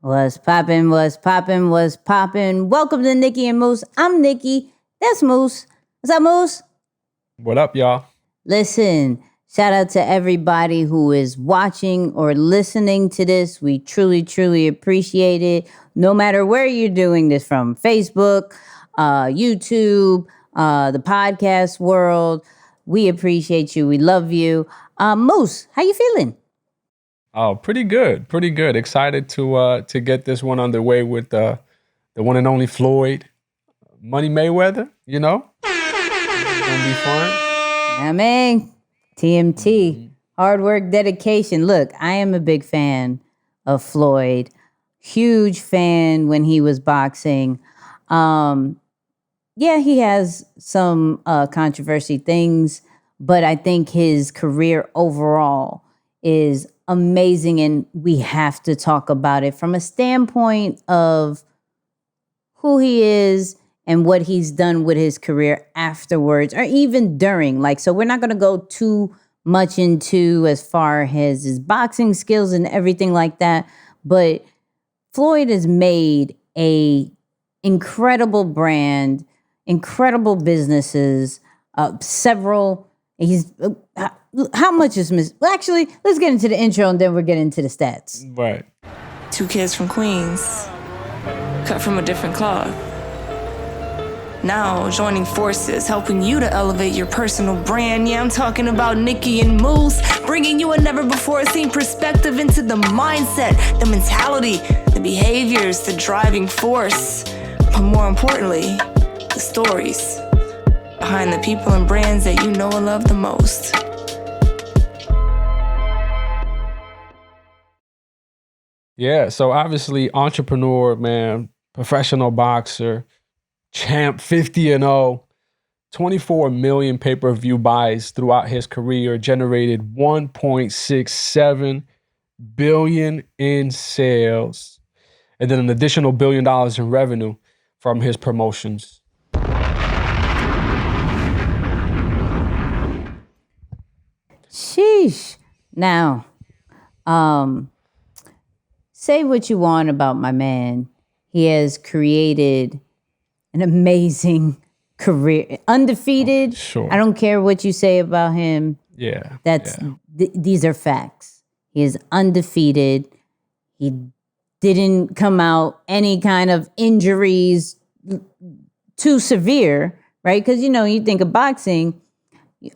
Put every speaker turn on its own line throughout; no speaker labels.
What's poppin', what's poppin', what's poppin'? Welcome to Nicky and Moose. I'm Nicky. That's Moose. What's up, Moose?
What up, y'all?
Listen, shout out to everybody who is watching or listening to this. We truly, truly appreciate it. No matter where you're doing this from, Facebook, YouTube, the podcast world, we appreciate you. We love you. Moose, how you feeling?
Oh, pretty good. Pretty good. Excited to get this one underway with the one and only Floyd Mayweather, you know? It's gonna be fun.
I mean, TMT, hard work, dedication. Look, I am a big fan of Floyd. Huge fan when he was boxing. Yeah, he has some controversy things, but I think his career overall is amazing, and we have to talk about it from a standpoint of who he is and what he's done with his career afterwards or even during. So we're not going to go too much into as far as his boxing skills and everything like that, but Floyd has made a incredible brand, incredible businesses, several. He's how much is Miss? Well, actually, let's get into the intro and then we'll get into the stats.
Right.
Two kids from Queens, cut from a different cloth. Now joining forces, helping you to elevate your personal brand. Yeah, I'm talking about Nicky and Moose, bringing you a never-before-seen perspective into the mindset, the mentality, the behaviors, the driving force, but more importantly, the stories behind the people and brands that you know and love the most.
Yeah, so obviously entrepreneur, man, professional boxer, champ 50-0, 24 million pay-per-view buys throughout his career, generated 1.67 billion in sales, and then an additional $1 billion in revenue from his promotions.
Sheesh. Now, say what you want about my man. He has created an amazing career. Undefeated.
Sure.
I don't care what you say about him.
Yeah.
These are facts. He is undefeated. He didn't come out any kind of injuries too severe, right? Because, you think of boxing,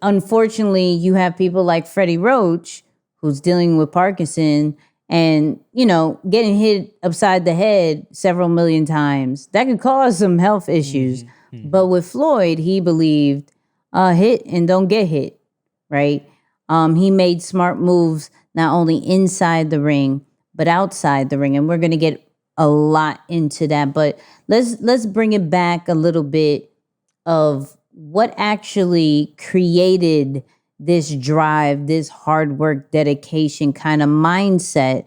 unfortunately, you have people like Freddie Roach, who's dealing with Parkinson, and, getting hit upside the head several million times. That could cause some health issues. Mm-hmm. But with Floyd, he believed hit and don't get hit, right? He made smart moves not only inside the ring, but outside the ring. And we're going to get a lot into that. But let's bring it back a little bit of what actually created this drive, this hard work, dedication kind of mindset,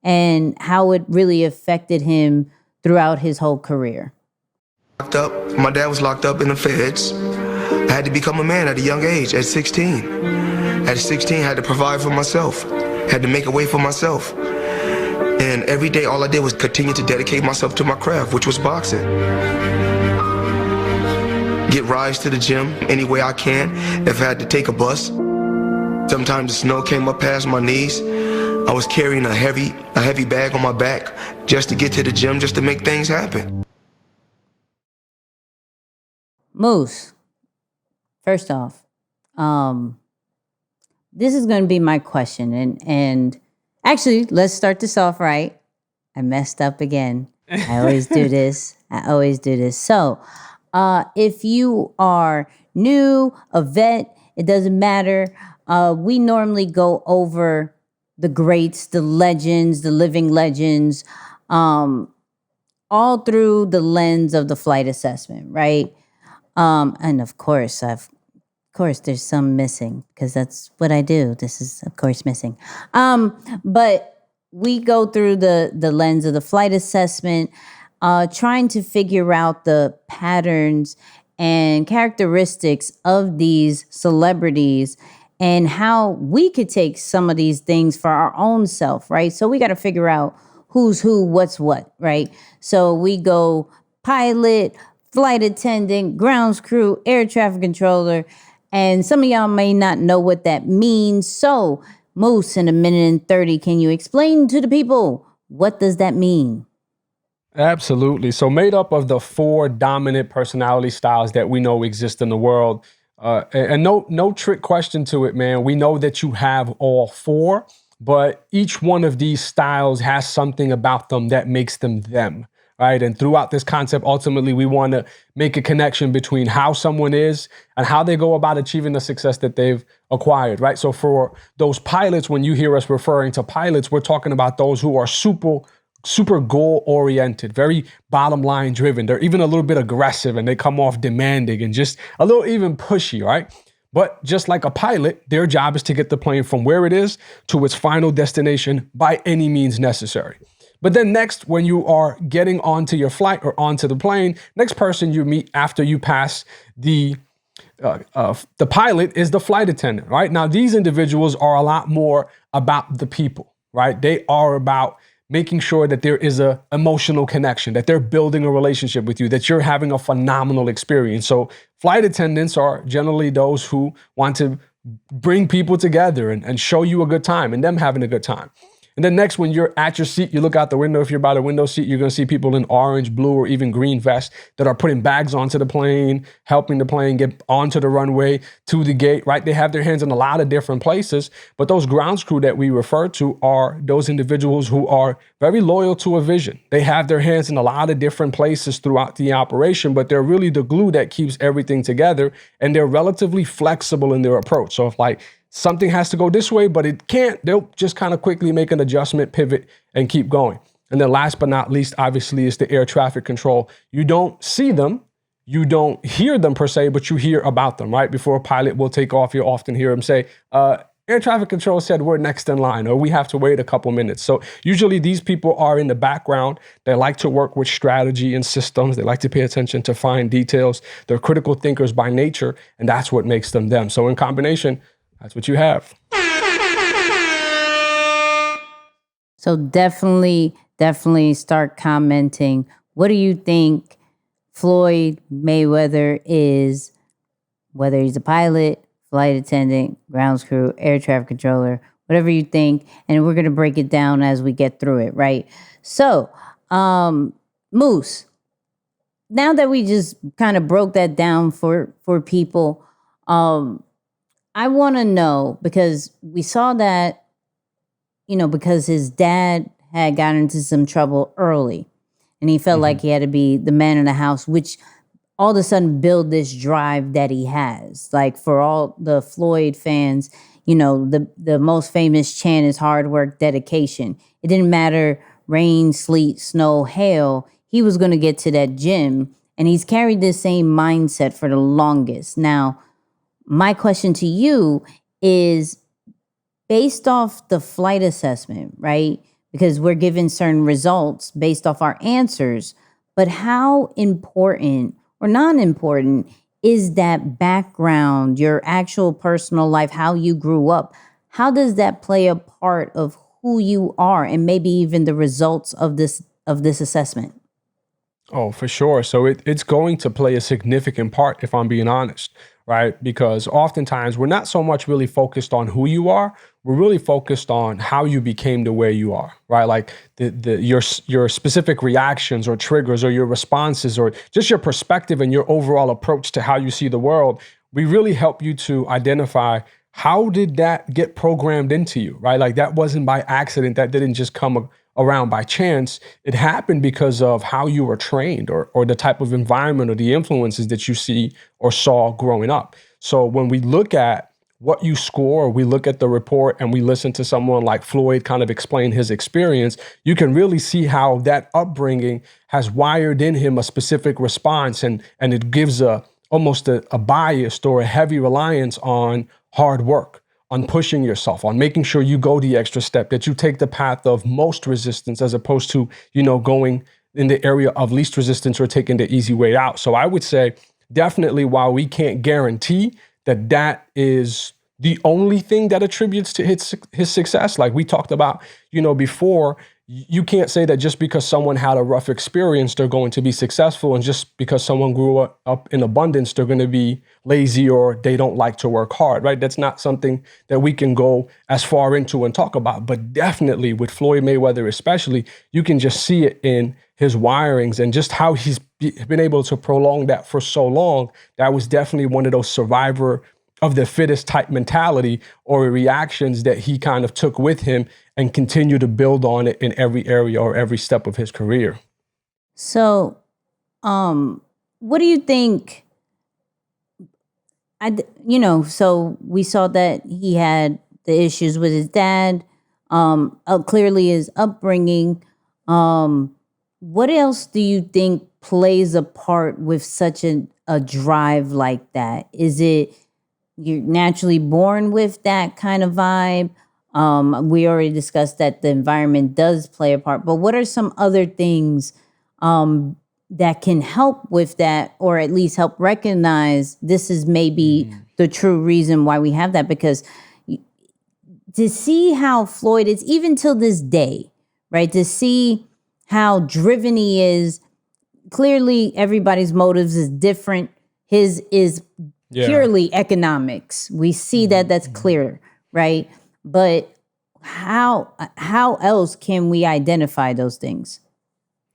and how it really affected him throughout his whole career.
Locked up. My dad was locked up in the feds. I had to become a man at a young age, at 16. At 16, I had to provide for myself, had to make a way for myself. And every day, all I did was continue to dedicate myself to my craft, which was boxing. Get rides to the gym any way I can. If I had to take a bus, sometimes the snow came up past my knees. I was carrying a heavy bag on my back just to get to the gym, just to make things happen.
Moose, first off, this is going to be my question. And actually, let's start this off right. I messed up again. I always do this. So, if you are new, a vet, it doesn't matter. We normally go over the greats, the legends, the living legends, all through the lens of the flight assessment, right? And of course, there's some missing because that's what I do. This is, of course, missing. But we go through the lens of the flight assessment, trying to figure out the patterns and characteristics of these celebrities and how we could take some of these things for our own self, right? So we got to figure out who's who, what's what, right? So we go pilot, flight attendant, grounds crew, air traffic controller, and some of y'all may not know what that means. So, Moose, in a minute and 30, can you explain to the people what does that mean?
Absolutely. So made up of the 4 dominant personality styles that we know exist in the world. And no trick question to it, man. We know that you have all 4, but each one of these styles has something about them that makes them them, right? And throughout this concept, ultimately, we want to make a connection between how someone is and how they go about achieving the success that they've acquired, right? So for those pilots, when you hear us referring to pilots, we're talking about those who are super goal oriented, very bottom line driven. They're even a little bit aggressive and they come off demanding and just a little even pushy, right? But just like a pilot, their job is to get the plane from where it is to its final destination by any means necessary. But then next, when you are getting onto your flight or onto the plane, next person you meet after you pass the pilot is the flight attendant, right? Now, these individuals are a lot more about the people, right? They are about making sure that there is a emotional connection, that they're building a relationship with you, that you're having a phenomenal experience. So flight attendants are generally those who want to bring people together and show you a good time and them having a good time. And then next, when you're at your seat, you look out the window. If you're by the window seat, you're going to see people in orange, blue, or even green vests that are putting bags onto the plane, helping the plane get onto the runway, to the gate, right? They have their hands in a lot of different places. But those grounds crew that we refer to are those individuals who are very loyal to a vision. They have their hands in a lot of different places throughout the operation, but they're really the glue that keeps everything together. And they're relatively flexible in their approach. So if something has to go this way, but it can't, they'll just kind of quickly make an adjustment, pivot, and keep going. And then last but not least, obviously, is the air traffic control. You don't see them, you don't hear them per se, but you hear about them, right? Before a pilot will take off, you'll often hear them say, air traffic control said we're next in line, or we have to wait a couple minutes. So usually these people are in the background. They like to work with strategy and systems. They like to pay attention to fine details. They're critical thinkers by nature, and that's what makes them them. So in combination, that's what you have.
So definitely start commenting. What do you think Floyd Mayweather is, whether he's a pilot, flight attendant, grounds crew, air traffic controller, whatever you think. And we're going to break it down as we get through it, right? So, Moose, now that we just kind of broke that down for people, I want to know, because we saw that, because his dad had gotten into some trouble early and he felt like he had to be the man in the house, which all of a sudden build this drive that he has. Like for all the Floyd fans, the most famous chant is hard work, dedication. It didn't matter rain, sleet, snow, hail. He was going to get to that gym, and he's carried this same mindset for the longest. Now, my question to you is, based off the flight assessment, right? Because we're given certain results based off our answers, but how important or non-important is that background, your actual personal life, how you grew up? How does that play a part of who you are and maybe even the results of this assessment?
Oh, for sure. So it's going to play a significant part, if I'm being honest, right? Because oftentimes we're not so much really focused on who you are. We're really focused on how you became the way you are, right? Like your specific reactions or triggers or your responses or just your perspective and your overall approach to how you see the world. We really help you to identify, how did that get programmed into you, right? Like that wasn't by accident. That didn't just come around by chance. It happened because of how you were trained or the type of environment or the influences that you see or saw growing up. So when we look at what you score, we look at the report and we listen to someone like Floyd kind of explain his experience, you can really see how that upbringing has wired in him a specific response, and it gives almost a bias or a heavy reliance on hard work, on pushing yourself, on making sure you go the extra step, that you take the path of most resistance as opposed to, going in the area of least resistance or taking the easy way out. So I would say definitely, while we can't guarantee that is the only thing that attributes to his success, like we talked about, before, you can't say that just because someone had a rough experience, they're going to be successful. And just because someone grew up in abundance, they're going to be lazy or they don't like to work hard, right? That's not something that we can go as far into and talk about. But definitely with Floyd Mayweather especially, you can just see it in his wirings and just how he's been able to prolong that for so long. That was definitely one of those survivor of the fittest type mentality or reactions that he kind of took with him and continued to build on it in every area or every step of his career.
So, what do you think? So we saw that he had the issues with his dad, clearly his upbringing. What else do you think plays a part with such a drive like that? Is it you're naturally born with that kind of vibe? We already discussed that the environment does play a part, but what are some other things that can help with that, or at least help recognize this is maybe the true reason why we have that? Because to see how Floyd is, even till this day, right, to see how driven he is, clearly everybody's motives is different. His is purely economics. We see that that's clear, right? But how else can we identify those things?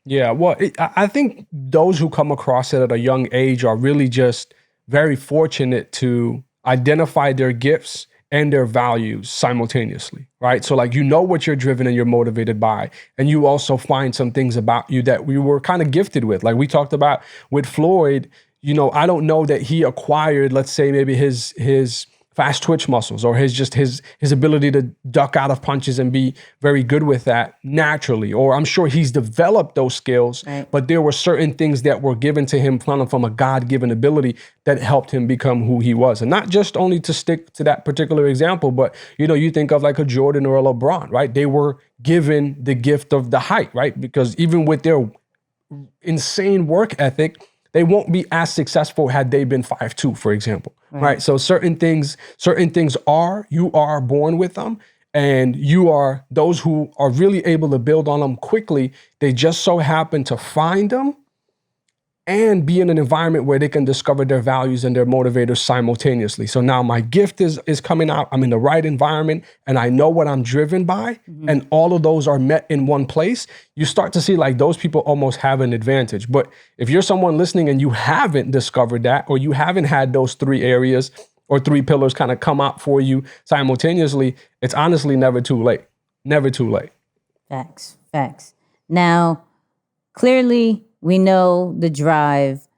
Yeah, well, I think those who come across it at a young age are really just very fortunate to identify their gifts and their values simultaneously, right? So like, you know what you're driven and you're motivated by, and you also find some things about you that we were kind of gifted with. Like we talked about with Floyd, I don't know that he acquired, let's say maybe his fast twitch muscles or his ability to duck out of punches and be very good with that naturally. Or I'm sure he's developed those skills, right, but there were certain things that were given to him from a God-given ability that helped him become who he was. And not just only to stick to that particular example, but you think of like a Jordan or a LeBron, right? They were given the gift of the height, right? Because even with their insane work ethic, they won't be as successful had they been 5'2", for example, right? So certain things you are born with them, and you are those who are really able to build on them quickly. They just so happen to find them and be in an environment where they can discover their values and their motivators simultaneously. So now my gift is coming out. I'm in the right environment and I know what I'm driven by, and all of those are met in one place. You start to see like those people almost have an advantage. But if you're someone listening and you haven't discovered that, or you haven't had those 3 areas or 3 pillars kind of come out for you simultaneously, it's honestly never too late. Never too late.
Facts. Now, clearly, we know the drive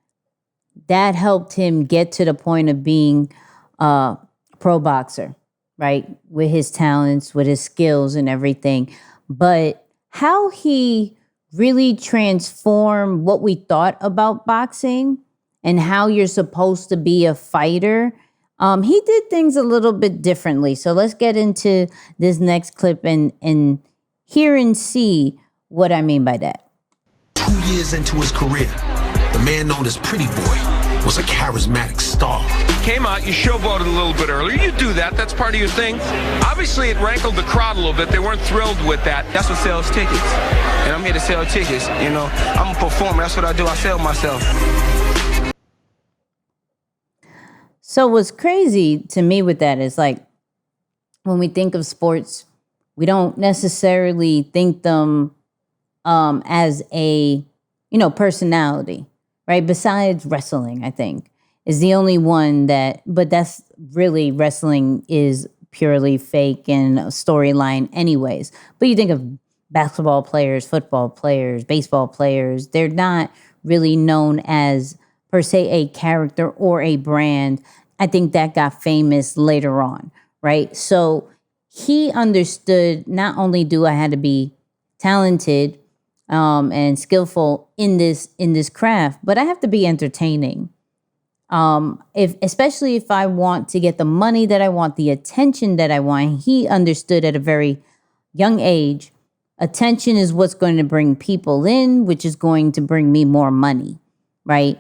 that helped him get to the point of being a pro boxer, right? With his talents, with his skills and everything. But how he really transformed what we thought about boxing and how you're supposed to be a fighter, he did things a little bit differently. So let's get into this next clip and hear and see what I mean by that.
2 years into his career, the man known as Pretty Boy was a charismatic star.
Came out, you showboated a little bit earlier. You do that, that's part of your thing. Obviously, it rankled the crowd a little bit. They weren't thrilled with that.
That's what sells tickets. And I'm here to sell tickets, I'm a performer, that's what I do, I sell myself.
So what's crazy to me with that is like, when we think of sports, we don't necessarily think them as a, personality, right? Besides wrestling, I think, is the only one but that's really, wrestling is purely fake and a storyline anyways. But you think of basketball players, football players, baseball players, they're not really known as per se a character or a brand. I think that got famous later on, right? So he understood, not only do I have to be talented and skillful in this craft, but I have to be entertaining. Especially if I want to get the money that I want, the attention that I want. He understood at a very young age, attention is what's going to bring people in, which is going to bring me more money, right?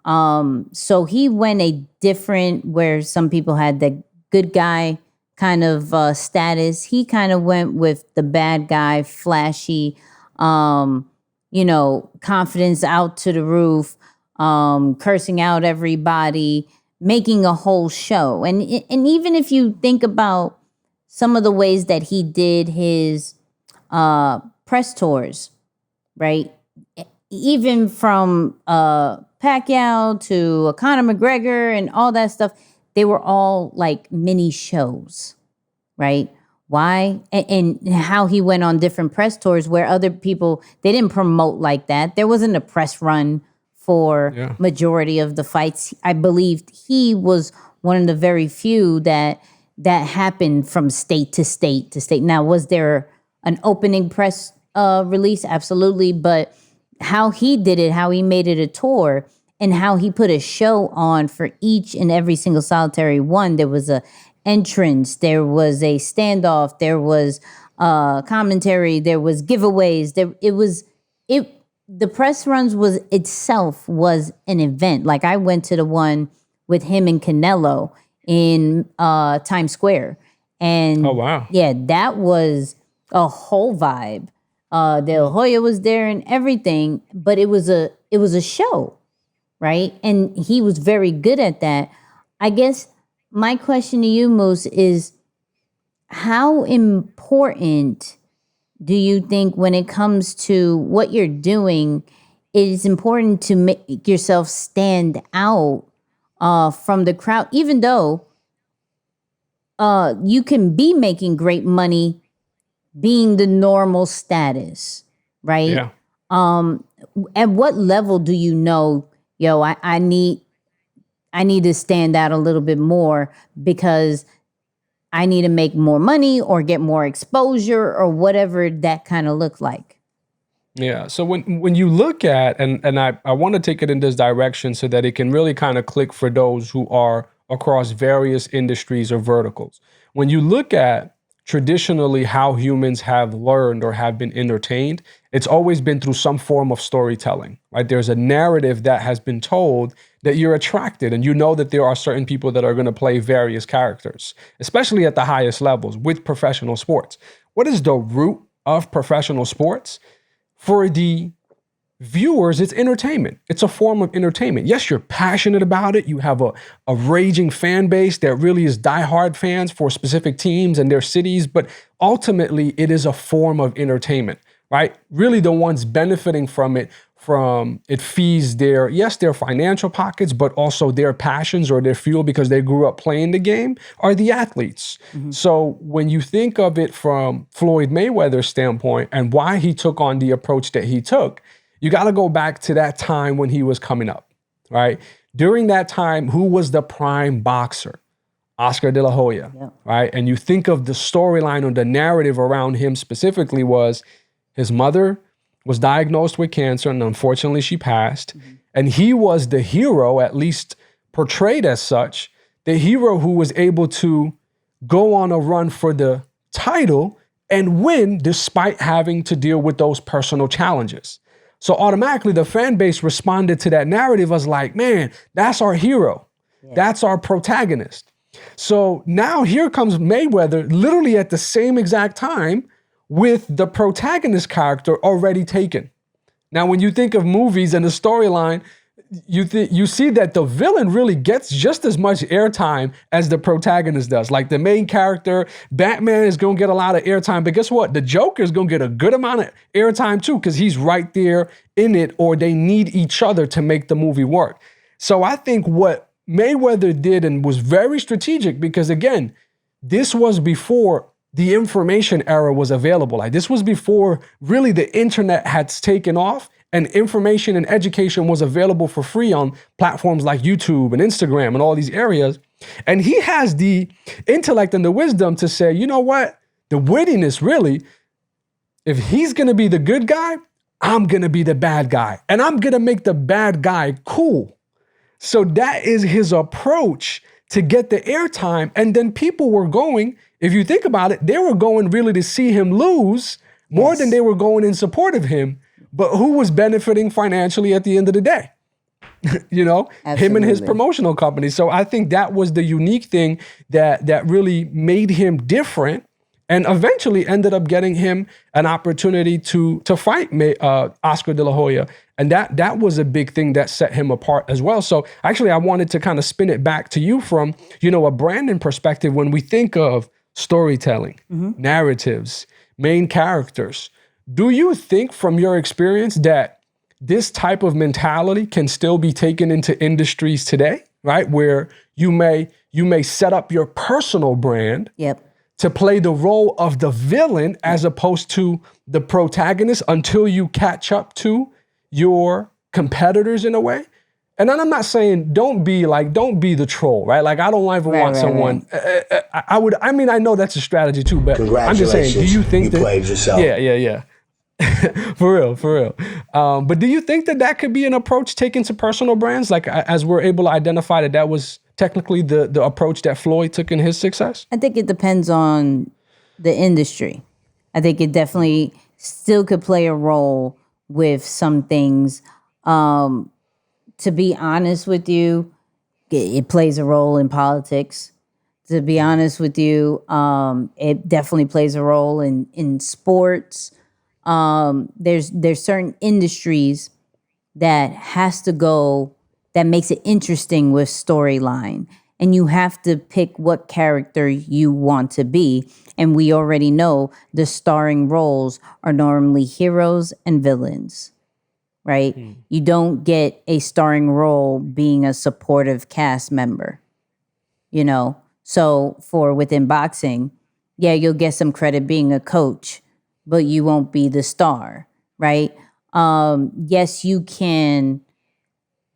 So he went a different, where some people had the good guy kind of status. He kind of went with the bad guy, flashy, confidence out to the roof, cursing out everybody, making a whole show. And even if you think about some of the ways that he did his press tours, right? Even from Pacquiao to Conor McGregor and all that stuff, they were all like mini shows, right? Why? And how he went on different press tours where other people, they didn't promote like that. There wasn't a press run for majority of the fights. I believe he was one of the very few that happened from state to state to state. Now, was there an opening press release? Absolutely. But how he did it, how he made it a tour, and how he put a show on for each and every single solitary one. There was a entrance, there was a standoff, there was commentary, there was giveaways. The press runs was an event. Like I went to the one with him and Canelo in Times Square. And
oh wow.
Yeah, that was a whole vibe. De La Hoya was there and everything, but it was a show. Right? And he was very good at that. I guess my question to you, Moose, is how important do you think when it comes to what you're doing, it is important to make yourself stand out from the crowd, even though you can be making great money being the normal status, right?
Yeah.
At what level do you know, I need to stand out a little bit more because I need to make more money or get more exposure or whatever that kind of looked like?
Yeah. So when you look at, and I want to take it in this direction so that it can really kind of click for those who are across various industries or verticals. When you look at traditionally how humans have learned or have been entertained, it's always been through some form of storytelling, right? There's a narrative that has been told that you're attracted, and you know that there are certain people that are going to play various characters, especially at the highest levels with professional sports. What is the root of professional sports? For the viewers, it's entertainment. It's a form of entertainment. Yes, you're passionate about it. You have a raging fan base that really is diehard fans for specific teams and their cities, but ultimately it is a form of entertainment, right? Really the ones benefiting from it feeds their financial pockets, but also their passions or their fuel because they grew up playing the game are the athletes. Mm-hmm. So when you think of it from Floyd Mayweather's standpoint and why he took on the approach that he took, you got to go back to that time when he was coming up, right? During that time, who was the prime boxer? Oscar De La Hoya, right? And you think of the storyline or the narrative around him specifically was his mother was diagnosed with cancer and unfortunately she passed. Mm-hmm. And he was the hero, at least portrayed as such, the hero who was able to go on a run for the title and win despite having to deal with those personal challenges. So automatically the fan base responded to that narrative as like, man, that's our hero. Yeah. That's our protagonist. So now here comes Mayweather literally at the same exact time with the protagonist character already taken. Now, when you think of movies and the storyline, you see that the villain really gets just as much airtime as the protagonist does. Like the main character, Batman is going to get a lot of airtime, but guess what? The Joker is going to get a good amount of airtime too, because he's right there in it, or they need each other to make the movie work. So I think what Mayweather did and was very strategic, because again, this was before the information era was available. Like this was before really the internet had taken off and information and education was available for free on platforms like YouTube and Instagram and all these areas. And he has the intellect and the wisdom to say, you know what? The wittiness really, if he's going to be the good guy, I'm going to be the bad guy. And I'm going to make the bad guy cool. So that is his approach to get the airtime. And then people were going, if you think about it, they were going really to see him lose more than they were going in support of him. But who was benefiting financially at the end of the day? you know, him and his
Absolutely.
promotional company. So I think that was the unique thing that really made him different, and eventually ended up getting him an opportunity to fight Oscar De La Hoya. And that was a big thing that set him apart as well. So actually, I wanted to kind of spin it back to you from, you know, a branding perspective. When we think of storytelling, narratives, main characters, do you think from your experience that this type of mentality can still be taken into industries today, right? Where you may set up your personal brand
Yep.
to play the role of the villain as opposed to the protagonist until you catch up to your competitors in a way. And then I'm not saying don't be the troll, right? Like I don't ever want someone. I mean, I know that's a strategy too, but I'm just saying, do you think that?
Played yourself.
Yeah. For real. But do you think that could be an approach taken to personal brands? Like as we're able to identify that was technically the approach that Floyd took in his success?
I think it depends on the industry. I think it definitely still could play a role with some things. To be honest with you, it plays a role in politics. To be honest with you, it definitely plays a role in sports. There's certain industries that has to go, that makes it interesting with storyline. And you have to pick what character you want to be. And we already know the starring roles are normally heroes and villains, right? You don't get a starring role being a supportive cast member, you know? So for within boxing, yeah, you'll get some credit being a coach, but you won't be the star, right? Yes, you can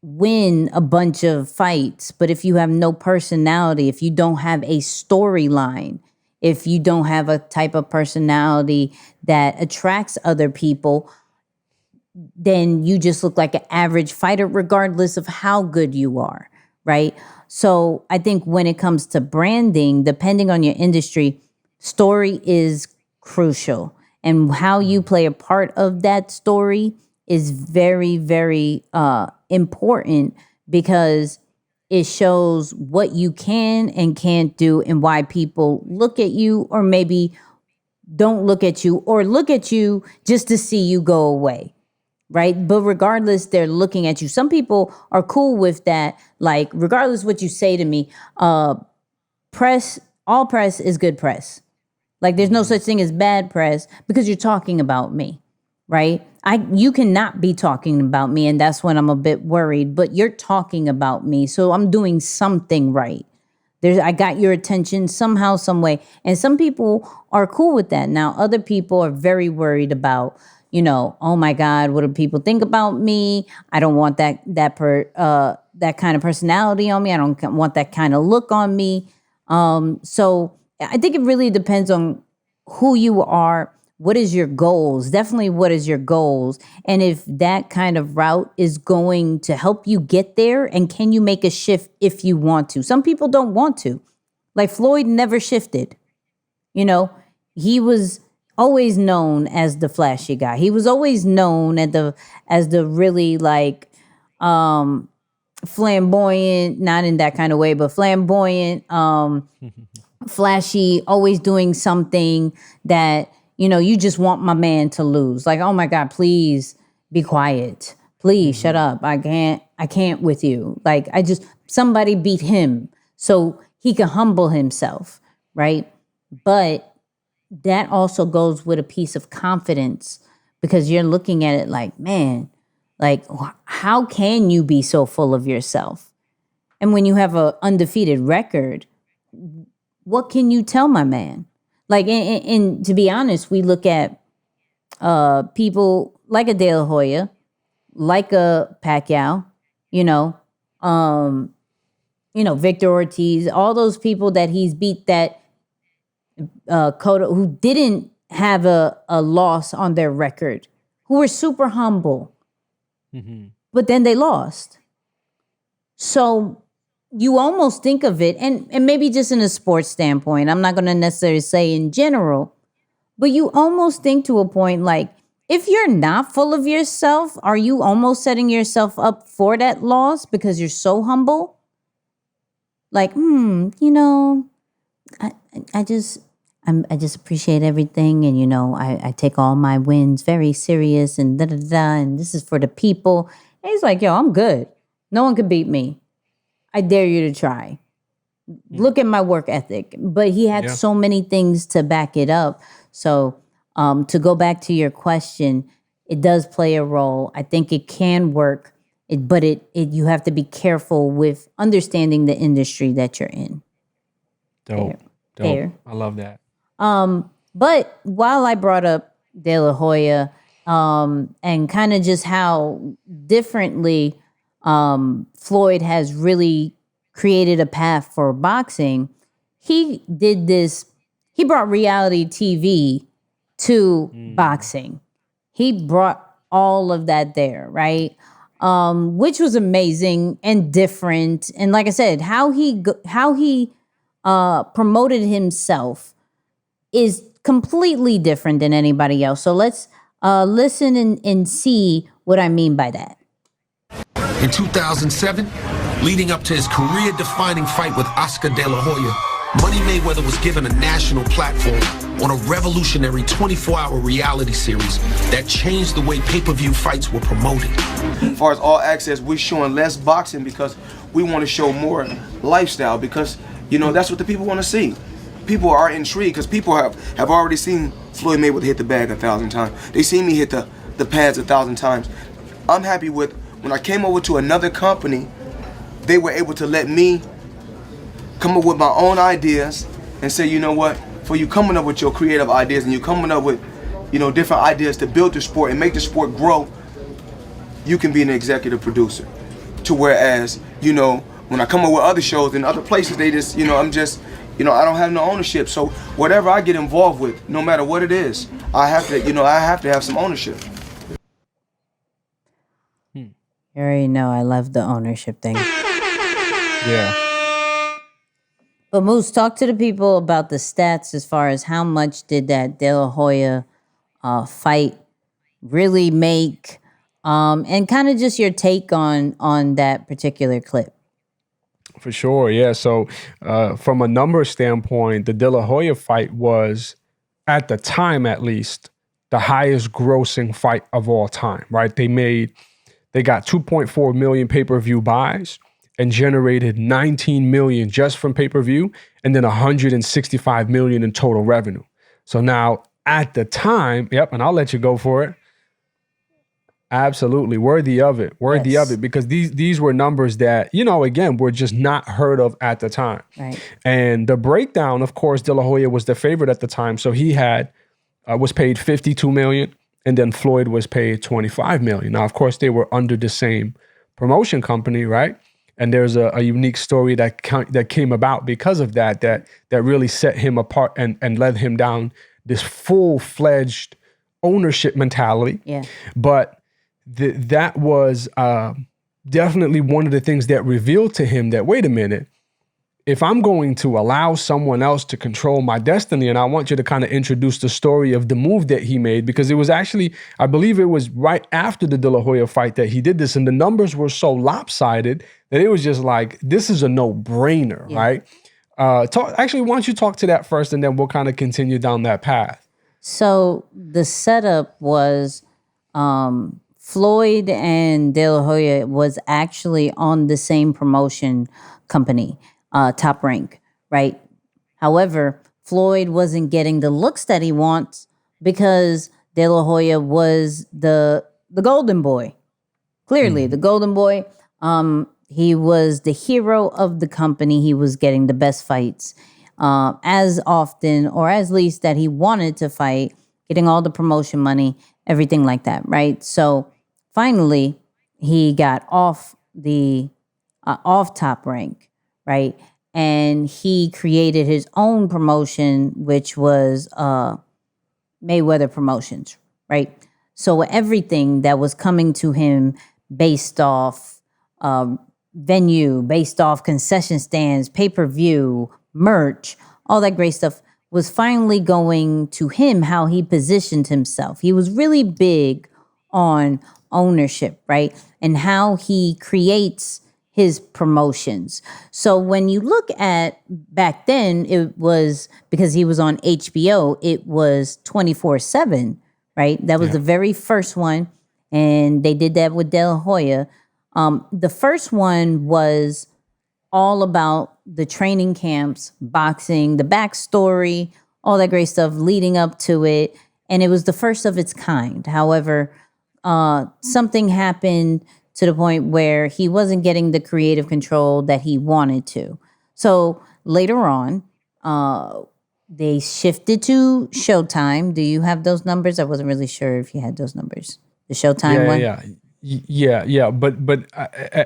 win a bunch of fights, but if you have no personality, if you don't have a storyline, if you don't have a type of personality that attracts other people, then you just look like an average fighter, regardless of how good you are, right? So I think when it comes to branding, depending on your industry, story is crucial. And how you play a part of that story is very, very important, because it shows what you can and can't do and why people look at you, or maybe don't look at you, or look at you just to see you go away, right? But regardless, they're looking at you. Some people are cool with that. Like, regardless what you say to me, all press is good press. Like, there's no such thing as bad press, because you're talking about me, right? You cannot be talking about me, and that's when I'm a bit worried, but you're talking about me, so I'm doing something right. I got your attention somehow, some way. And some people are cool with that. Now, other people are very worried about, you know, oh my God, what do people think about me? I don't want that kind of personality on me. I don't want that kind of look on me. So I think it really depends on who you are. What is your goals? Definitely, what is your goals? And if that kind of route is going to help you get there, and can you make a shift if you want to? Some people don't want to. Like Floyd never shifted. You know, he was always known as the flashy guy. He was always known as the really like flamboyant, not in that kind of way, but flamboyant, flashy, always doing something that, you know, you just want my man to lose. Like, oh my God, please be quiet. Please shut up. I can't with you. Like, somebody beat him so he can humble himself, right? But that also goes with a piece of confidence, because you're looking at it like, man, like, how can you be so full of yourself? And when you have an undefeated record, what can you tell my man? Like, and to be honest, we look at people like a De La Hoya, like a Pacquiao, Victor Ortiz, all those people that he's beat, that Cotto, who didn't have a loss on their record, who were super humble, but then they lost. So you almost think of it, and maybe just in a sports standpoint, I'm not going to necessarily say in general, but you almost think to a point like, if you're not full of yourself, are you almost setting yourself up for that loss because you're so humble? Like, I just appreciate everything, and I take all my wins very serious, and and this is for the people. And he's like, yo, I'm good. No one could beat me. I dare you to try. Look at my work ethic. But he had so many things to back it up. So to go back to your question, it does play a role. I think it can work, but you have to be careful with understanding the industry that you're in.
Dope.
Fair.
I love that.
But while I brought up De La Hoya and kind of just how differently Floyd has really created a path for boxing, he did this. He brought reality TV to boxing. He brought all of that there, right? Which was amazing and different. And like I said, how he promoted himself is completely different than anybody else. So let's listen and see what I mean by that.
In 2007, leading up to his career-defining fight with Oscar De La Hoya, Money Mayweather was given a national platform on a revolutionary 24-hour reality series that changed the way pay-per-view fights were promoted.
As far as All Access, we're showing less boxing because we want to show more lifestyle, because that's what the people want to see. People are intrigued because people have already seen Floyd Mayweather hit the bag 1,000 times. They seen me hit the pads 1,000 times. I'm happy with when I came over to another company, they were able to let me come up with my own ideas and say, you know what, for you coming up with your creative ideas and you coming up with, different ideas to build the sport and make the sport grow, you can be an executive producer. To whereas, when I come up with other shows in other places, they just, I'm just, I don't have no ownership. So whatever I get involved with, no matter what it is, I have to have some ownership.
You already know I love the ownership thing.
Yeah.
But Moose, talk to the people about the stats as far as how much did that De La Hoya fight really make, and kind of just your take on that particular clip.
For sure, yeah. So from a number standpoint, the De La Hoya fight was, at the time at least, the highest grossing fight of all time, right? They got 2.4 million pay-per-view buys and generated 19 million just from pay-per-view, and then 165 million in total revenue. So now at the time, and I'll let you go for it. Absolutely. Worthy of it, because these were numbers that, again, were just not heard of at the time.
Right.
And the breakdown, of course, De La Hoya was the favorite at the time. So he was paid 52 million, and then Floyd was paid 25 million. Now, of course, they were under the same promotion company, right? And there's a unique story that came about because of that really set him apart and led him down this full-fledged ownership mentality.
Yeah.
But that was definitely one of the things that revealed to him that, wait a minute, if I'm going to allow someone else to control my destiny, and I want you to kind of introduce the story of the move that he made, because it was actually, I believe it was right after the De La Hoya fight that he did this, and the numbers were so lopsided that it was just like, this is a no-brainer, right? Why don't you talk to that first, and then we'll kind of continue down that path.
So the setup was Floyd and De La Hoya was actually on the same promotion company, Top Rank, right? However, Floyd wasn't getting the looks that he wants because De La Hoya was the golden boy. Clearly, the golden boy. He was the hero of the company. He was getting the best fights as often, or as least that he wanted to fight, getting all the promotion money, everything like that, right? So finally, he got off the off Top Rank, right? And he created his own promotion, which was Mayweather Promotions, right? So everything that was coming to him based off venue, based off concession stands, pay-per-view, merch, all that great stuff was finally going to him, how he positioned himself. He was really big on ownership, right? And how he creates his promotions. So when you look at back then, it was because he was on HBO, it was 24/7, right? That was the very first one. And they did that with De La Hoya. The first one was all about the training camps, boxing, the backstory, all that great stuff leading up to it. And it was the first of its kind. However, something happened to the point where he wasn't getting the creative control that he wanted to. So later on, they shifted to Showtime. Do you have those numbers? I wasn't really sure if you had those numbers. The Showtime one?
Yeah. But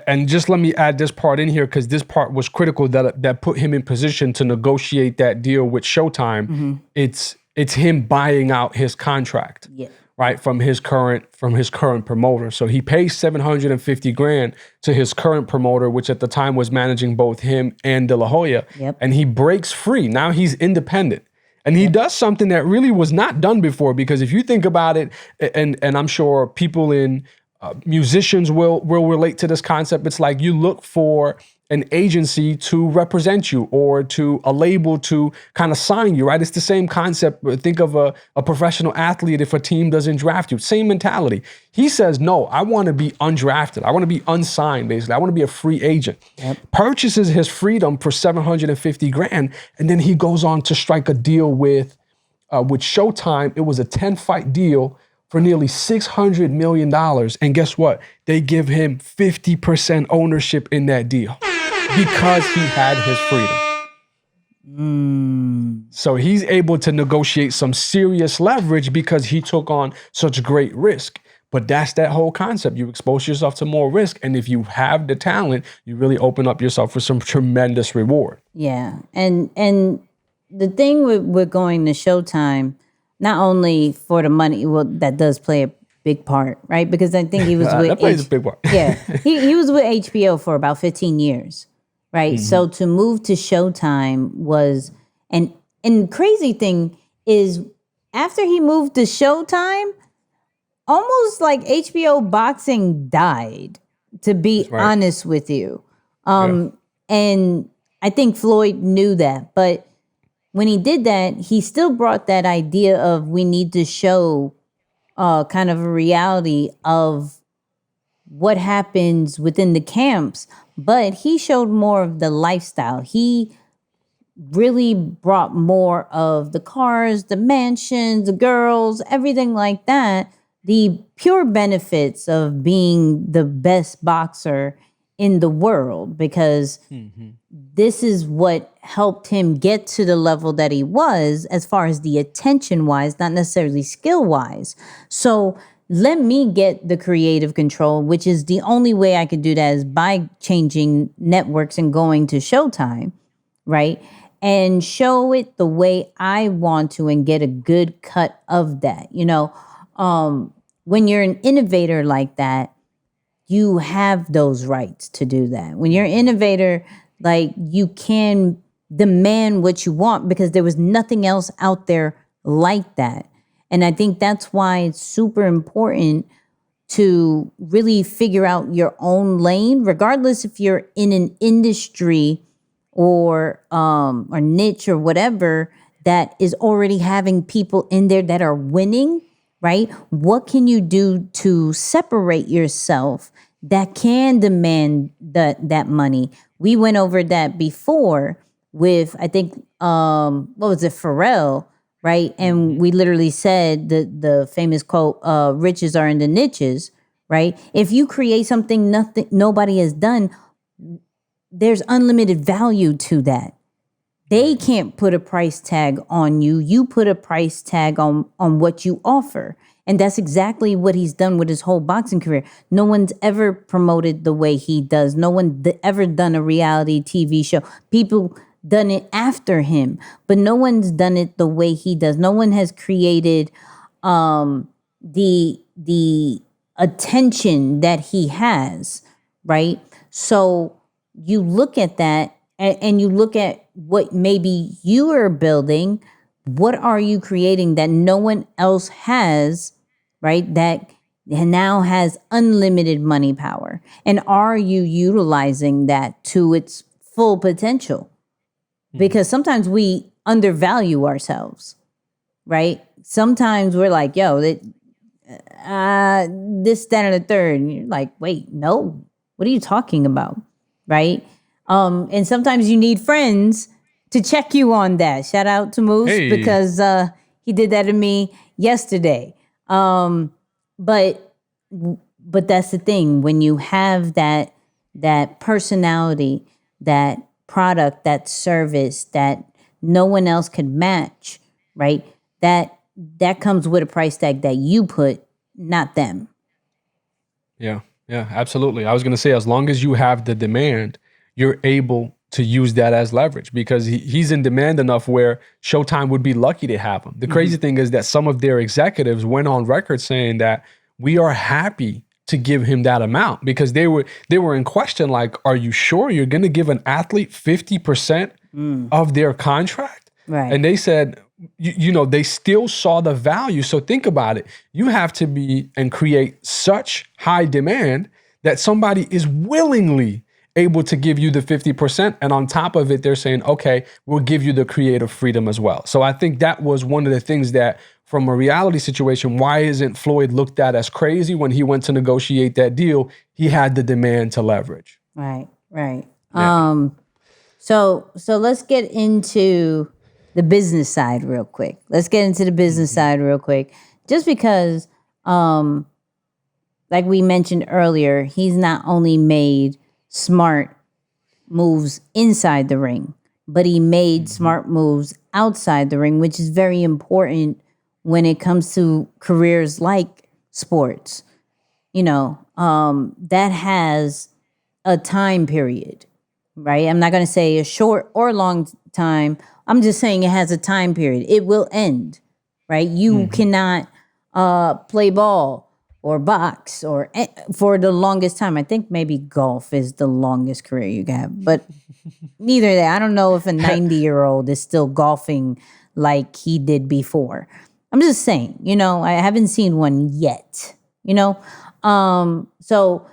and just let me add this part in here because this part was critical that put him in position to negotiate that deal with Showtime.
Mm-hmm.
It's him buying out his contract.
Yeah.
Right, from his current promoter. So he pays $750,000 to his current promoter, which at the time was managing both him and De La Hoya.
Yep.
And he breaks free. Now he's independent. And he does something that really was not done before, because if you think about it, and I'm sure people in musicians will relate to this concept. It's like you look for an agency to represent you or to a label to kind of sign you, right? It's the same concept. Think of a professional athlete if a team doesn't draft you. Same mentality. He says, no, I want to be undrafted. I want to be unsigned, basically. I want to be a free agent. Yep. Purchases his freedom for $750,000, and then he goes on to strike a deal with Showtime. It was a 10-fight deal for nearly $600 million. And guess what? They give him 50% ownership in that deal because he had his freedom. So he's able to negotiate some serious leverage because he took on such great risk. But that's that whole concept. You expose yourself to more risk. And if you have the talent, you really open up yourself for some tremendous reward.
Yeah. And the thing with going to Showtime, not only for the money, well, that does play a big part, right? Because I think he was with
that plays a big part.
Yeah, he was with HBO for about 15 years, right? Mm-hmm. So to move to Showtime was, and crazy thing is, after he moved to Showtime, almost like HBO boxing died, to be honest with you. And I think Floyd knew that, but when he did that, he still brought that idea of we need to show kind of a reality of what happens within the camps, but he showed more of the lifestyle. He really brought more of the cars, the mansions, the girls, everything like that, the pure benefits of being the best boxer in the world, because this is what helped him get to the level that he was as far as the attention wise, not necessarily skill wise. So let me get the creative control, which is the only way I could do that is by changing networks and going to Showtime, right? And show it the way I want to and get a good cut of that. You know, when you're an innovator like that, you have those rights to do that. When you're an innovator, like, you can demand what you want because there was nothing else out there like that. And I think that's why it's super important to really figure out your own lane, regardless if you're in an industry or niche or whatever that is already having people in there that are winning, right? What can you do to separate yourself that can demand that money? We went over that before with, I think, what was it, Pharrell, right? And we literally said the famous quote, riches are in the niches, right? If you create something nobody has done, there's unlimited value to that. They can't put a price tag on you. You put a price tag on what you offer. And that's exactly what he's done with his whole boxing career. No one's ever promoted the way he does. No one ever done a reality TV show. People done it after him, but no one's done it the way he does. No one has created the attention that he has, right? So you look at that and you look at what maybe you are building, what are you creating that no one else has, right? That now has unlimited money power. And are you utilizing that to its full potential? Because sometimes we undervalue ourselves, right? Sometimes we're like, yo, this, that, and the third. And you're like, wait, no, what are you talking about? Right? And sometimes you need friends to check you on that. Shout out to Moose because he did that to me yesterday. But that's the thing. When you have that personality, that product, that service that no one else can match, right? That comes with a price tag that you put, not them.
Yeah, absolutely. I was going to say, as long as you have the demand, you're able to use that as leverage because he's in demand enough where Showtime would be lucky to have him. The crazy thing is that some of their executives went on record saying that we are happy to give him that amount because they were in question, like, are you sure you're going to give an athlete 50% of their contract?
Right.
And they said, you know, they still saw the value. So think about it. You have to be and create such high demand that somebody is willingly able to give you the 50%. And on top of it, they're saying, okay, we'll give you the creative freedom as well. So I think that was one of the things that from a reality situation, why isn't Floyd looked at as crazy when he went to negotiate that deal? He had the demand to leverage.
Right.
Yeah.
So let's get into the business side real quick. Just because, like we mentioned earlier, he's not only made smart moves inside the ring, but he made smart moves outside the ring, which is very important when it comes to careers like sports. You know, that has a time period, right? I'm not going to say a short or long time. I'm just saying it has a time period. It will end, right? You cannot play ball or box or for the longest time. I think maybe golf is the longest career you can have, but neither that. I don't know if a 90-year-old is still golfing like he did before. I'm just saying, you know, I haven't seen one yet, you know? So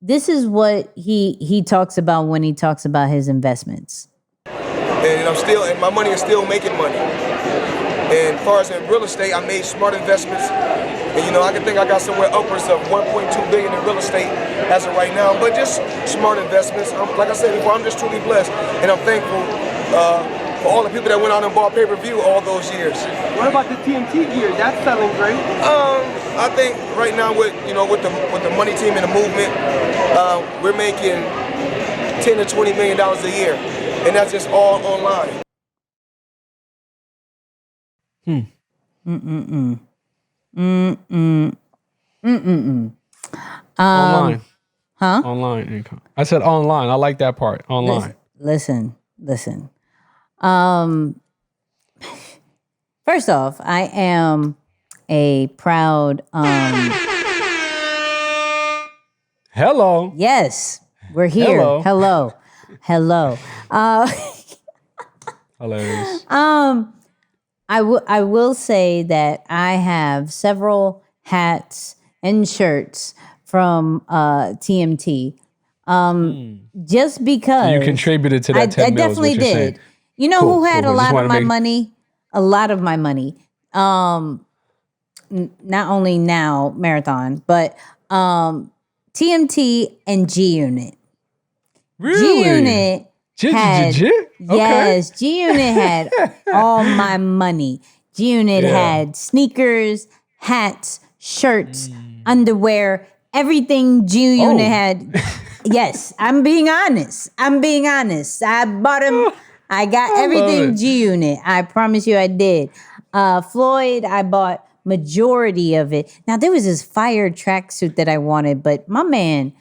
this is what he talks about when he talks about his investments.
And my money is still making money. And as far as in real estate, I made smart investments. And you know, I got somewhere upwards of 1.2 billion in real estate as of right now. But just smart investments. Like I said before, I'm just truly blessed, and I'm thankful for all the people that went out and bought pay-per-view all those years.
What about the TMT gear? That's selling great.
I think right now with the money team and the movement, we're making $10 to $20 million a year, and that's just all online.
Online.
Huh?
Online income. I said online. I like that part. Online.
Listen. First off, I am a proud
Hello.
Yes, we're here. Hello.
Hilarious.
I will say that I have several hats and shirts from TMT. Just because
You contributed to that 10
I
mil,
definitely
is what you're
did.
saying.
You know who had
Cool.
a
Just
lot
wanted
of
to
my money? A lot of my money. Not only now Marathon, but TMT and G Unit.
Really?
G Unit had yes. G Unit had all my money. G Unit had sneakers, hats, shirts, underwear, everything G Unit had. Yes, I'm being honest. I bought them. I got everything G Unit. I promise you I did. Floyd, I bought majority of it. Now, there was this fire tracksuit that I wanted, but my man,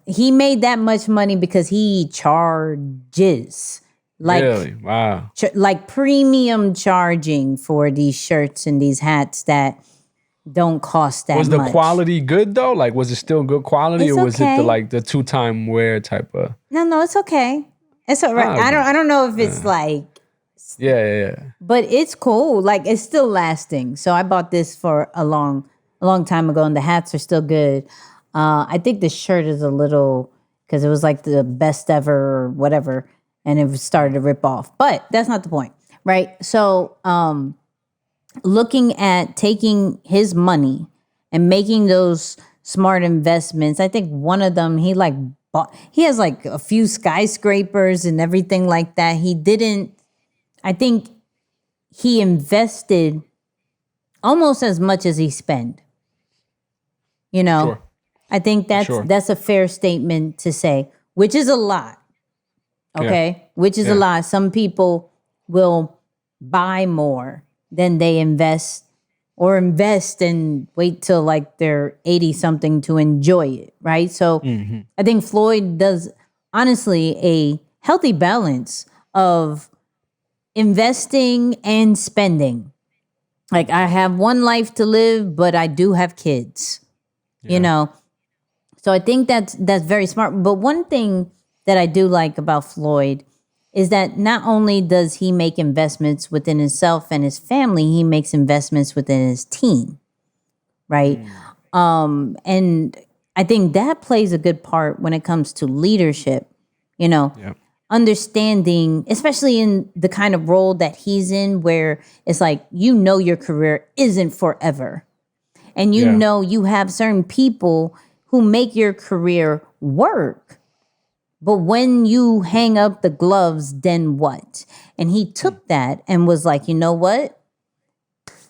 he made that much money because he charges. Like,
really? Wow.
Like premium charging for these shirts and these hats that don't cost that much.
Was the quality good though? Like, was it still good quality,
It's
or was
okay.
it the 2-time wear type of?
No, it's okay. It's all right. I don't know if it's like
Yeah.
But it's cool. Like, it's still lasting. So I bought this for a long time ago, and the hats are still good. I think the shirt is a little, because it was like the best ever or whatever, and it started to rip off. But that's not the point, right? So looking at taking his money and making those smart investments, I think one of them, he has like a few skyscrapers and everything like that. I think he invested almost as much as he spent. You know,
Sure.
I think that's a fair statement to say, which is a lot. Okay, which is a lot. Some people will buy more than they invest, or invest and wait till like they're 80 something to enjoy it, right? So I think Floyd does honestly a healthy balance of investing and spending. Like, I have one life to live, but I do have kids, you know? So I think that's very smart. But one thing that I do like about Floyd is that not only does he make investments within himself and his family, he makes investments within his team, right? And I think that plays a good part when it comes to leadership, you know? Understanding, especially in the kind of role that he's in, where it's like, you know, your career isn't forever. And you know, you have certain people who make your career work. But when you hang up the gloves, then what? And he took that and was like, you know what?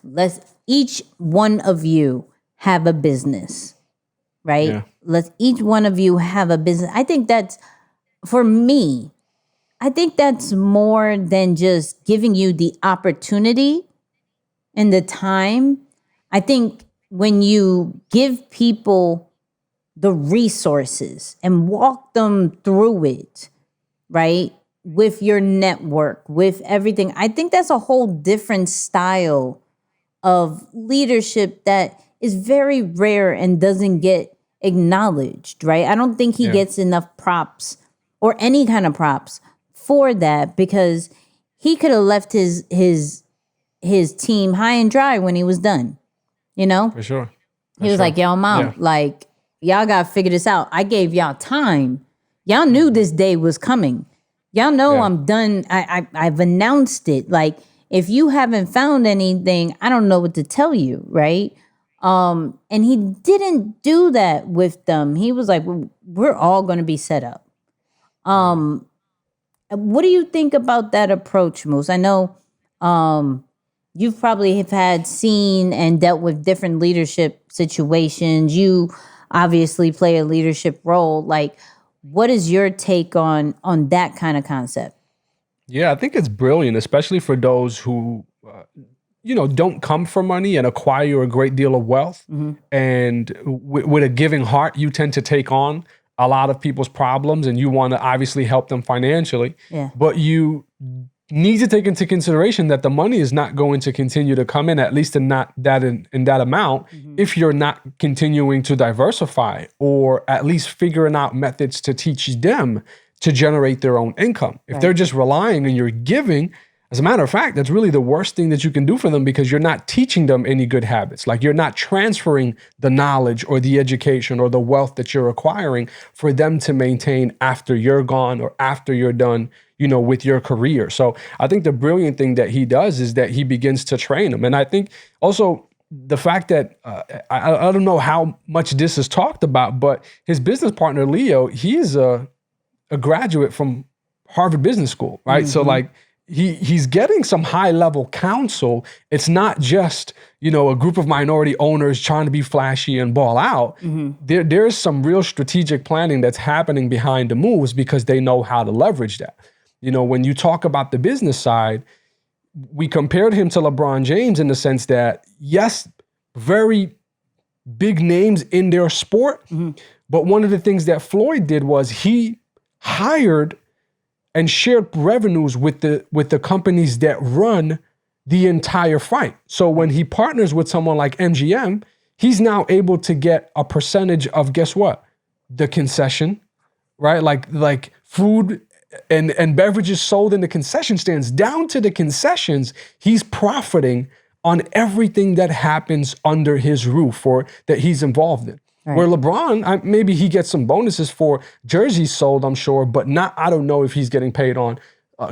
Let's each one of you have a business, right?
Yeah.
Let's each one of you have a business. I think that's, for me, I think that's more than just giving you the opportunity and the time. I think when you give people the resources and walk them through it, right, with your network, with everything, I think that's a whole different style of leadership that is very rare and doesn't get acknowledged, right? I don't think he gets enough props or any kind of props for that, because he could have left his team high and dry when he was done, you know?
For sure.
He was like, yo, I'm out. Like, y'all got to figure this out. I gave y'all time. Y'all knew this day was coming. Y'all know I'm done. I've announced it. Like, if you haven't found anything, I don't know what to tell you, right? And he didn't do that with them. He was like, we're all going to be set up. What do you think about that approach, Moose? I know you've probably have seen and dealt with different leadership situations. You obviously play a leadership role. Like, what is your take on that kind of concept?
Yeah, I think it's brilliant, especially for those who, don't come from money and acquire a great deal of wealth. And with a giving heart, you tend to take on a lot of people's problems, and you want to obviously help them financially. But you need to take into consideration that the money is not going to continue to come in, at least in that amount, if you're not continuing to diversify, or at least figuring out methods to teach them to generate their own income. If they're just relying on your giving, as a matter of fact, that's really the worst thing that you can do for them, because you're not teaching them any good habits. Like, you're not transferring the knowledge or the education or the wealth that you're acquiring for them to maintain after you're gone or after you're done, with your career. So I think the brilliant thing that he does is that he begins to train them. And I think also the fact that, I don't know how much this is talked about, but his business partner, Leo, he is a graduate from Harvard Business School, right? So like, he's getting some high level counsel. It's not just, a group of minority owners trying to be flashy and ball out. There's some real strategic planning that's happening behind the moves, because they know how to leverage that. When you talk about the business side, we compared him to LeBron James in the sense that, yes, very big names in their sport. But one of the things that Floyd did was he hired and shared revenues with the companies that run the entire fight. So when he partners with someone like MGM, he's now able to get a percentage of, guess what? The concession, right? Like food and beverages sold in the concession stands, down to the concessions, he's profiting on everything that happens under his roof or that he's involved in. Right. Where LeBron, maybe he gets some bonuses for jerseys sold, I'm sure, but I don't know if he's getting paid on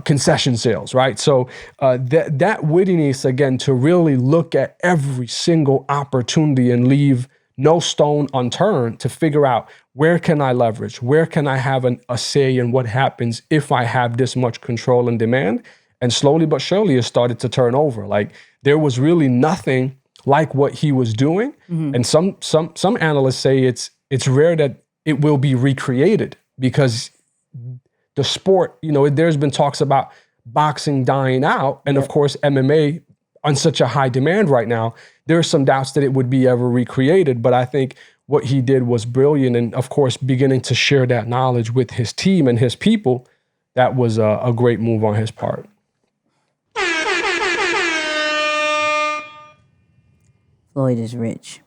concession sales, right? So that wittiness, again, to really look at every single opportunity and leave no stone unturned to figure out where can I leverage, where can I have a say in what happens if I have this much control and demand. And slowly but surely it started to turn over. Like there was really nothing like what he was doing. Mm-hmm. And some analysts say it's rare that it will be recreated because the sport, there's been talks about boxing dying out. And of course, MMA on such a high demand right now, there's some doubts that it would be ever recreated. But I think what he did was brilliant. And of course, beginning to share that knowledge with his team and his people, that was a great move on his part.
Floyd is rich.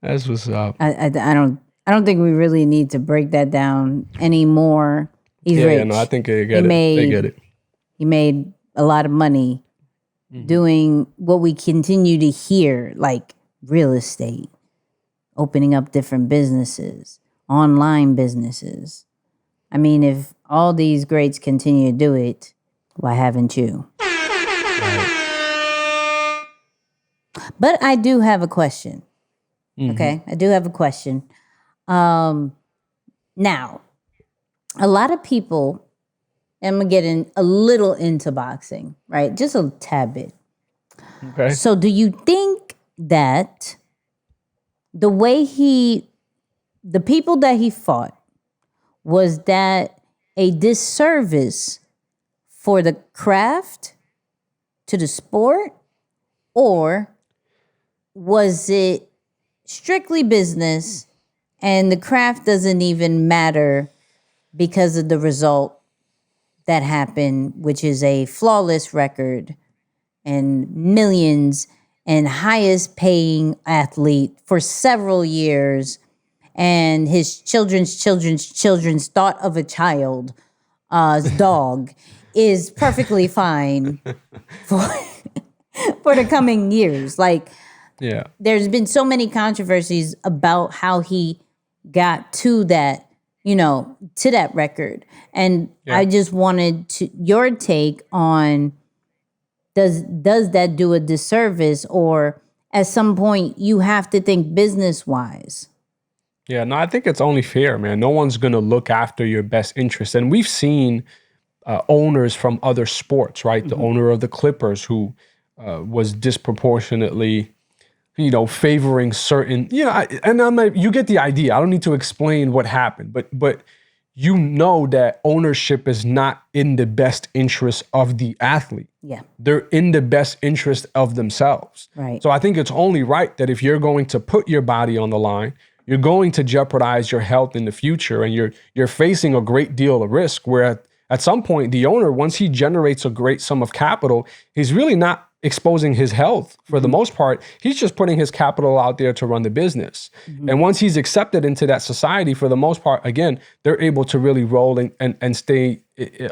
That's what's up.
I don't think we really need to break that down anymore. He's rich.
Yeah, no, I think they get it.
He made a lot of money doing what we continue to hear, like real estate, opening up different businesses, online businesses. I mean, if all these greats continue to do it, why haven't you? Right. But I do have a question. Okay, I do have a question. Now, a lot of people, and I'm getting a little into boxing, right? Just a tad bit.
Okay.
So do you think that the way the people that he fought, was that a disservice for the craft, to the sport, or was it strictly business and the craft doesn't even matter because of the result that happened, which is a flawless record and millions and highest paying athlete for several years, and his children's thought of a child's dog is perfectly fine for the coming years. Like,
yeah,
there's been so many controversies about how he got to that, to that record. And I just wanted your take on, does that do a disservice, or at some point you have to think business wise?
Yeah, no, I think it's only fair, man. No one's going to look after your best interest. And we've seen owners from other sports, right? The owner of the Clippers who was disproportionately, favoring certain, and you get the idea. I don't need to explain what happened, but that ownership is not in the best interest of the athlete.
Yeah.
They're in the best interest of themselves.
Right.
So I think it's only right that if you're going to put your body on the line, you're going to jeopardize your health in the future, and you're facing a great deal of risk where at some point the owner, once he generates a great sum of capital, he's really not exposing his health for the most part. He's just putting his capital out there to run the business. And once he's accepted into that society, for the most part, again, they're able to really roll and stay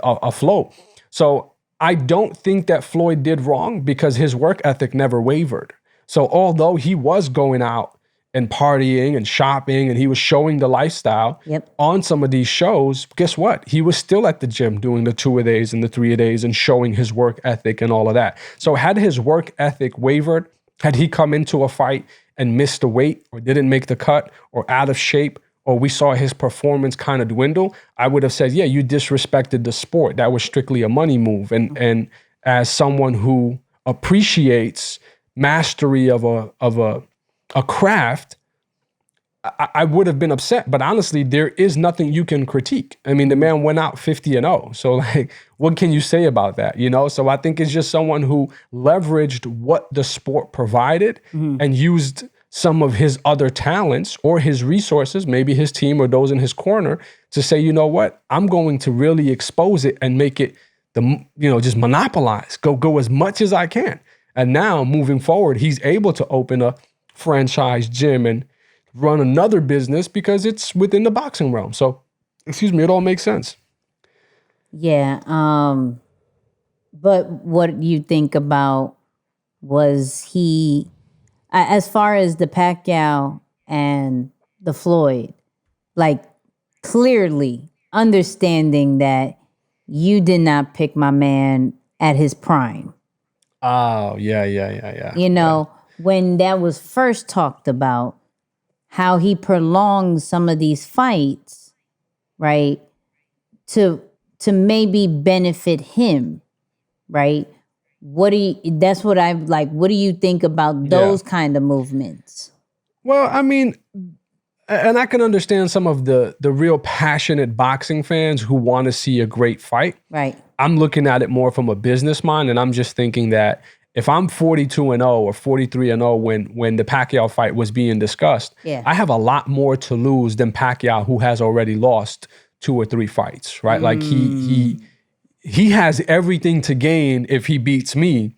afloat. So I don't think that Floyd did wrong because his work ethic never wavered. So although he was going out and partying and shopping and he was showing the lifestyle on some of these shows, guess what? He was still at the gym doing the 2-a-days and the 3-a-days and showing his work ethic and all of that. So had his work ethic wavered, had he come into a fight and missed the weight or didn't make the cut or out of shape, or we saw his performance kind of dwindle, I would have said, yeah, you disrespected the sport. That was strictly a money move. And as someone who appreciates mastery of a craft, I would have been upset. But honestly, there is nothing you can critique. I mean, the man went out 50-0. So like, what can you say about that? So I think it's just someone who leveraged what the sport provided and used some of his other talents or his resources, maybe his team or those in his corner, to say, you know what, I'm going to really expose it and make it just monopolize, go as much as I can. And now moving forward, he's able to open a franchise gym and run another business because it's within the boxing realm. So, excuse me, it all makes sense.
Yeah. But what you think about was he, as far as the Pacquiao and the Floyd, like clearly understanding that you did not pick my man at his prime.
Oh, yeah.
You know, when that was first talked about, how he prolonged some of these fights, right, to maybe benefit him, right? That's what I like. What do you think about those kind of movements?
Well, I mean, and I can understand some of the real passionate boxing fans who want to see a great fight.
Right.
I'm looking at it more from a business mind, and I'm just thinking that if I'm 42-0 or 43-0 when the Pacquiao fight was being discussed, I have a lot more to lose than Pacquiao, who has already lost 2 or 3 fights, right? Like he has everything to gain if he beats me,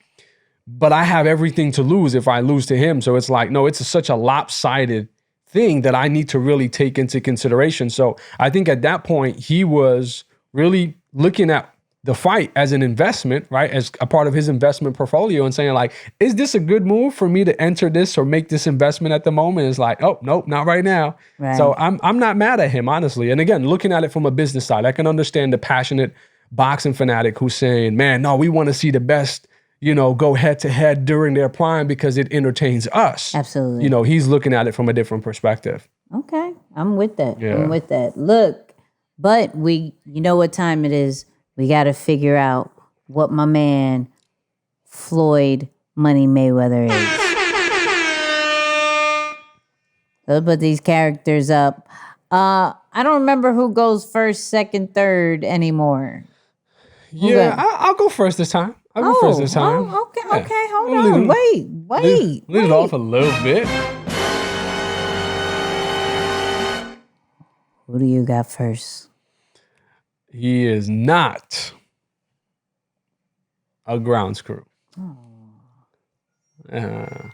but I have everything to lose if I lose to him. So it's like, no, it's such a lopsided thing that I need to really take into consideration. So I think at that point, he was really looking at the fight as an investment, right? As a part of his investment portfolio and saying like, is this a good move for me to enter this or make this investment at the moment? It's like, oh, nope, not right now. Right. So I'm not mad at him, honestly. And again, looking at it from a business side, I can understand the passionate boxing fanatic who's saying, man, no, we want to see the best, go head to head during their prime because it entertains us.
Absolutely.
He's looking at it from a different perspective.
Okay. I'm with that.
Yeah.
I'm with that. Look, but you know what time it is. We got to figure out what my man Floyd Money Mayweather is. Let's put these characters up. I don't remember who goes first, second, third anymore.
I'll go first this time. I'll go first this time.
Oh, okay, yeah. Okay, hold on. Wait.
Lead it off a little bit.
Who do you got first?
He is not a ground screw. I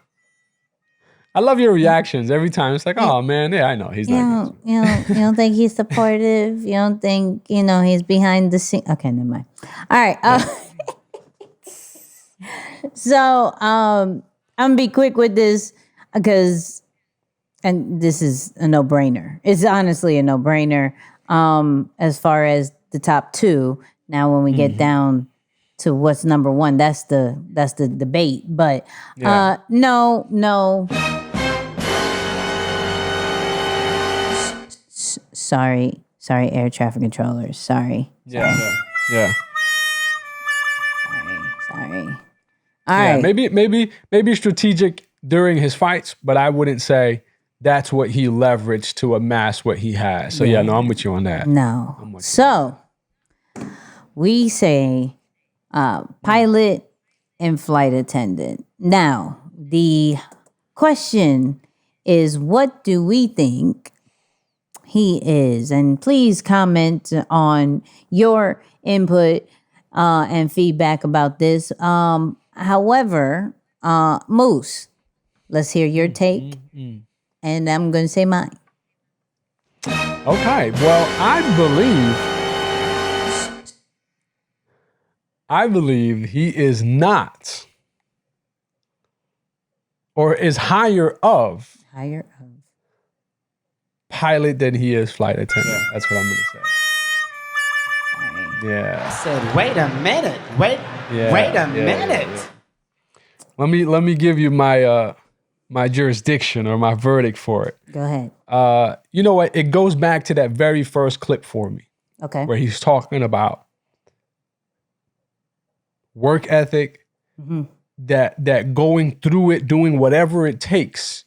love your reactions every time. It's like, oh man, yeah, I know he's not.
You don't think he's supportive? You don't think he's behind the scene? Okay, never mind. All right. So I'm gonna be quick with this because, and this is a no-brainer. It's honestly a no-brainer. As far as the top 2. Now, when we get down to what's number 1, that's the debate. But no. Sorry, air traffic controllers. Sorry.
Yeah.
Sorry. All right.
Maybe strategic during his fights, but I wouldn't say that's what he leveraged to amass what he has. So no, I'm with you on that.
No. So we say pilot and flight attendant. Now, the question is, what do we think he is? And please comment on your input and feedback about this. However, Moose, let's hear your take. And I'm going to say mine.
Okay. Well, I believe he is not, or is higher of pilot than he is flight attendant. That's what I'm going to say. Yeah.
I said, wait a minute. Wait a minute.
Let me give you my my jurisdiction or my verdict for it.
Go ahead.
You know what? It goes back to that very first clip for me.
Okay.
Where he's talking about work ethic, that going through it, doing whatever it takes,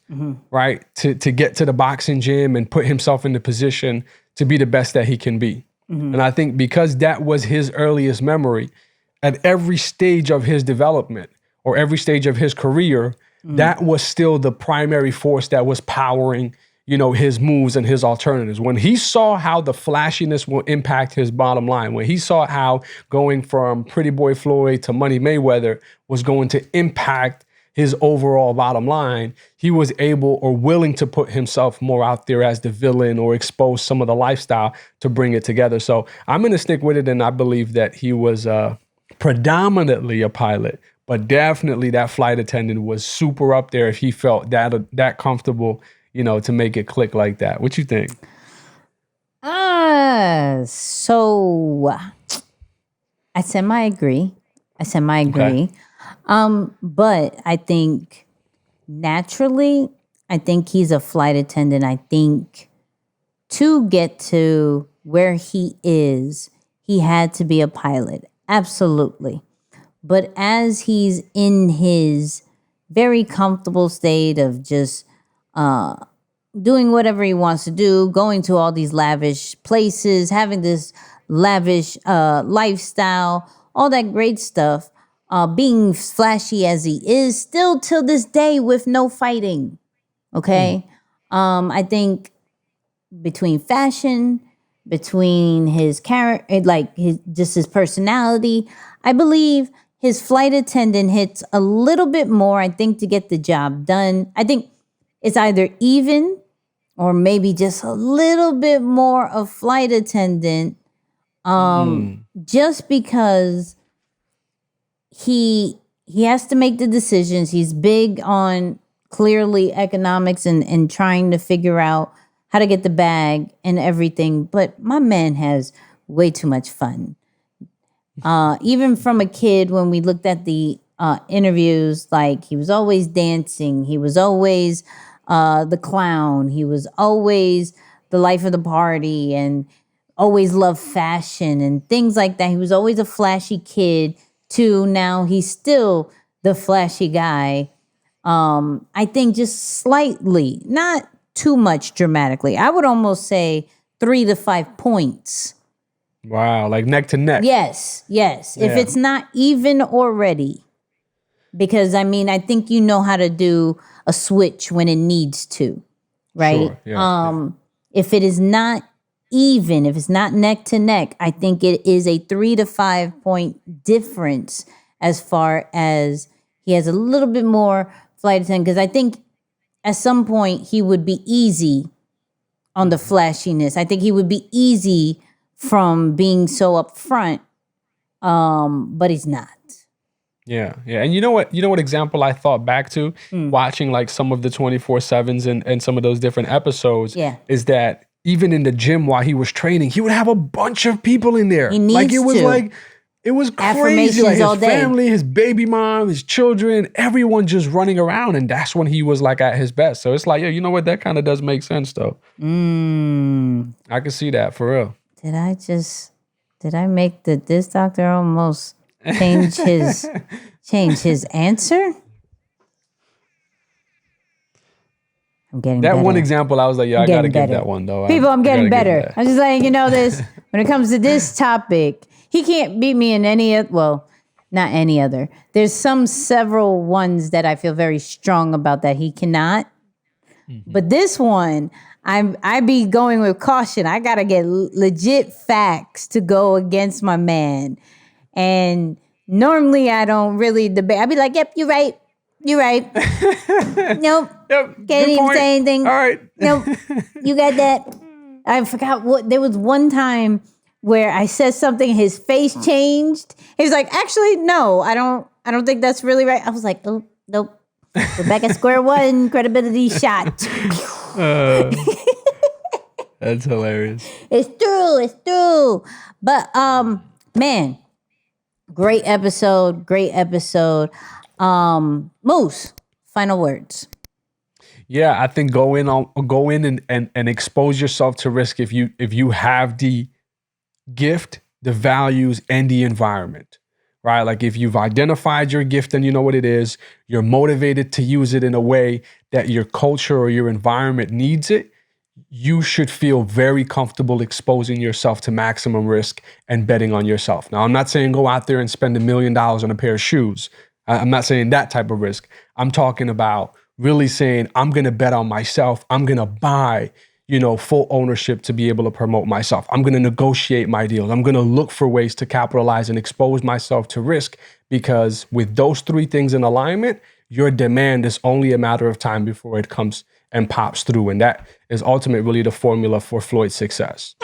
right, to get to the boxing gym and put himself in the position to be the best that he can be. And I think because that was his earliest memory, at every stage of his development or every stage of his career, that was still the primary force that was powering, his moves and his alternatives. When he saw how the flashiness will impact his bottom line, when he saw how going from Pretty Boy Floyd to Money Mayweather was going to impact his overall bottom line, he was able or willing to put himself more out there as the villain or expose some of the lifestyle to bring it together. So I'm going to stick with it. And I believe that he was predominantly a pilot, but definitely that flight attendant was super up there if he felt that comfortable, to make it click like that. What you think?
So I semi-agree. Okay. But I think naturally, I think he's a flight attendant. I think to get to where he is, he had to be a pilot. Absolutely. But as he's in his very comfortable state of just doing whatever he wants to do, going to all these lavish places, having this lavish lifestyle, all that great stuff, being flashy as he is, still till this day with no fighting. Okay? I think between fashion, between his character, like his personality, I believe his flight attendant hits a little bit more, I think, to get the job done. I think it's either even or maybe just a little bit more of flight attendant, just because he has to make the decisions. He's big on clearly economics and trying to figure out how to get the bag and everything. But my man has way too much fun. Even from a kid, when we looked at the interviews, like he was always dancing. He was always the clown. He was always the life of the party and always loved fashion and things like that. He was always a flashy kid too. Now he's still the flashy guy. I think just slightly, not too much dramatically. I would almost say 3 to 5 points.
Wow, like neck to neck.
Yes.
Yeah.
If it's not even already. Because, I mean, I think you know how to do a switch when it needs to, right?
Sure, yeah.
If it is not even, if it's not neck to neck, I think it is a 3 to 5 point difference as far as he has a little bit more flight attendant. Because I think at some point he would be easy on the flashiness. I think he would be easy from being so upfront, but he's not.
Yeah. And you know what example I thought back to watching like some of the 24/7s and some of those different episodes is that even in the gym while he was training, he would have a bunch of people in there.
He needs
it was crazy. Like his family, his baby mom, his children, everyone just running around. And that's when he was like at his best. So it's like, you know what? That kind of does make sense though. I can see that for real.
Did I make this doctor almost change his answer? I'm getting
that
better.
One example. I was like, I gotta give that one though.
People, I'm getting better. I'm just letting you know this. When it comes to this topic, he can't beat me in not any other. There's several ones that I feel very strong about that he cannot. But this one, I be going with caution. I gotta get legit facts to go against my man. And normally I don't really debate. I'd be like, yep, you're right. Nope.
Yep,
Can't even say anything.
All right.
Nope. You got that. I forgot there was one time where I said something, his face changed. He was like, actually, no, I don't think that's really right. I was like, oh, nope. We're back at square one, credibility shot.
That's hilarious.
It's true. But man, great episode. Moose, final words.
Yeah, I think go in and expose yourself to risk if you have the gift, the values, and the environment. Right? Like if you've identified your gift and you know what it is, you're motivated to use it in a way that your culture or your environment needs it, you should feel very comfortable exposing yourself to maximum risk and betting on yourself. Now, I'm not saying go out there and spend $1 million on a pair of shoes. I'm not saying that type of risk. I'm talking about really saying, I'm going to bet on myself. I'm going to buy, full ownership to be able to promote myself. I'm going to negotiate my deals. I'm going to look for ways to capitalize and expose myself to risk, because with those 3 things in alignment, your demand is only a matter of time before it comes and pops through. And that is ultimately really the formula for Floyd's success.